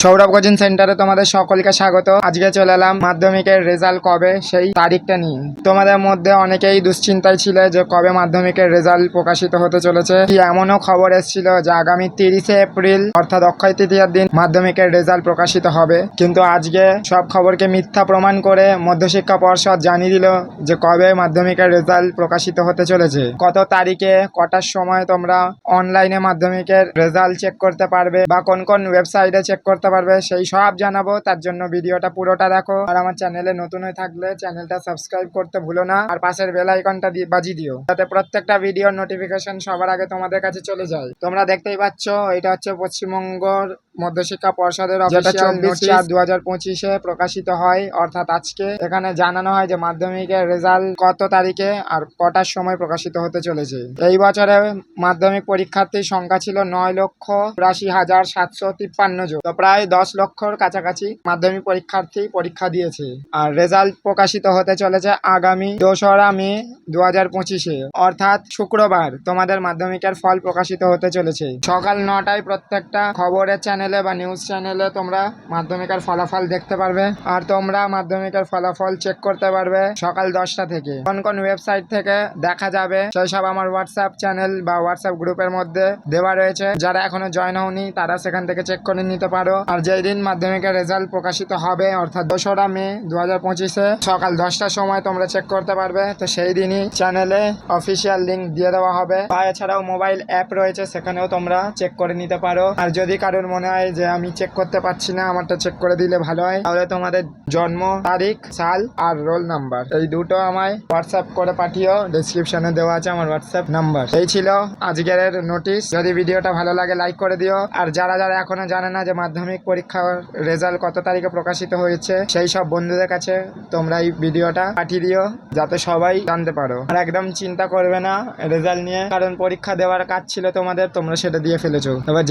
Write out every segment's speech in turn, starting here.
Sourav coaching সেন্টারে তোমাদের সকলকে স্বাগত। আজকে চলে এলাম মাধ্যমিকের রেজাল্ট কবে সেই তারিখটা নিয়ে। তোমাদের মধ্যে অনেকেই দুশ্চিন্তায় ছিল যে কবে মাধ্যমিকের রেজাল্ট প্রকাশিত হতে চলেছে। কি এমনও খবর এসেছিল যে আগামী 30শে এপ্রিল অর্থাৎ অক্ষয় তৃতীয়ার দিন মাধ্যমিকের রেজাল্ট প্রকাশিত হবে, কিন্তু আজকে সব খবরকে মিথ্যা প্রমাণ করে মধ্যশিক্ষা পর্ষদ জানিয়ে দিল যে কবে মাধ্যমিকের রেজাল্ট প্রকাশিত হতে চলেছে, কত তারিখে কটার সময় তোমরা অনলাইনে মাধ্যমিকের রেজাল্ট চেক করতে পারবে বা কোন কোন ওয়েবসাইটে চেক করতে পারবে সেই সব জানাবো। তার জন্য ভিডিওটা পুরোটা দেখো, আর আমার চ্যানেলে নতুন হয়ে থাকলে চ্যানেলটা সাবস্ক্রাইব করতে ভুলো না, আর পাশের বেল আইকনটা বাজিয়ে দিও যাতে প্রত্যেকটা ভিডিওর নোটিফিকেশন সবার আগে তোমাদের কাছে চলে যায়। তোমরা দেখতেই পাচ্ছ এটা হচ্ছে পশ্চিমবঙ্গর মধ্যশিক্ষা পর্ষদের অফিসিয়াল নোটিশ 2025-এ প্রকাশিত হয়, অর্থাৎ আজকে। এখানে জানানো হয় যে মাধ্যমিকের রেজাল্ট কত তারিখে আর কটার সময় প্রকাশিত হতে চলেছে। এই বছরে মাধ্যমিক পরীক্ষার্থীর সংখ্যা ছিল 9,82,753 জন, তো প্রায় 10 লক্ষর কাছাকাছি মাধ্যমিক পরীক্ষার্থী পরীক্ষা দিয়েছে। আর রেজাল্ট প্রকাশিত হতে চলেছে আগামী 2রা মে 2025-এ, অর্থাৎ শুক্রবার তোমাদের মাধ্যমিকের ফল প্রকাশিত হতে চলেছে। সকাল 9টায় প্রত্যেকটা খবরের চ্যানেলে বা নিউজ চ্যানেলে তোমরা মাধ্যমিকের ফলাফল দেখতে পারবে, আর তোমরা মাধ্যমিকের ফলাফল চেক করতে পারবে সকাল 10টা থেকে। কোন কোন ওয়েবসাইট থেকে দেখা যাবে সেই সব আমার হোয়াটসঅ্যাপ চ্যানেল বা হোয়াটসঅ্যাপ গ্রুপের মধ্যে দেওয়া রয়েছে। যারা এখনো জয়েন হওনি তারা সেখান থেকে চেক করে নিতে পারো। আর যেই দিন মাধ্যমিকের রেজাল্ট প্রকাশিত হবে অর্থাৎ 2রা মে 2025-এ সকাল 10টার সময় তোমরা চেক করতে পারবে। তো সেই দিনই চ্যানেলে অফিসিয়াল লিঙ্ক দিয়ে দেওয়া হবে, বা এছাড়াও মোবাইল অ্যাপ রয়েছে সেখানেও তোমরা চেক করে নিতে পারো। আর যদি কারোর মনে হয় যে আমি চেক করতে পারছি না, আমারটা চেক করে দিলে ভালো হয়, তাহলে তোমাদের জন্ম তারিখ, সাল আর রোল নাম্বার এই দুটো আমায় হোয়াটসঅ্যাপ করে পাঠিও। ডেসক্রিপশনে দেওয়া আছে আমার হোয়াটসঅ্যাপ নাম্বার। এই ছিল আজকের নোটিশ। যদি ভিডিওটা ভালো লাগে লাইক করে দিও, আর যারা যারা এখনো জানে না যে মাধ্যমিক পরীক্ষার রেজাল্ট কত তারিখে প্রকাশিত হয়েছে সেই সব বন্ধুদের কাছে তোমরা এই ভিডিওটা পাঠিয়ে দিও যাতে সবাই জানতে পারো। আর একদম চিন্তা করবে না রেজাল্ট নিয়ে, কারণ পরীক্ষা দেওয়ার কাজ ছিল তোমাদের, তোমরা সেটা দিয়ে ফেলেছো। এবার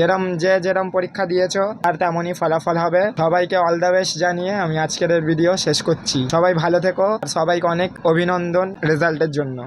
যেরম পরীক্ষা দিয়েছো আর তেমনই ফলাফল হবে। সবাইকে অল দ্য বেস্ট জানিয়ে আমি আজকের ভিডিও শেষ করছি। সবাই ভালো থেকো, আর সবাইকে অনেক অভিনন্দন রেজাল্টের জন্য।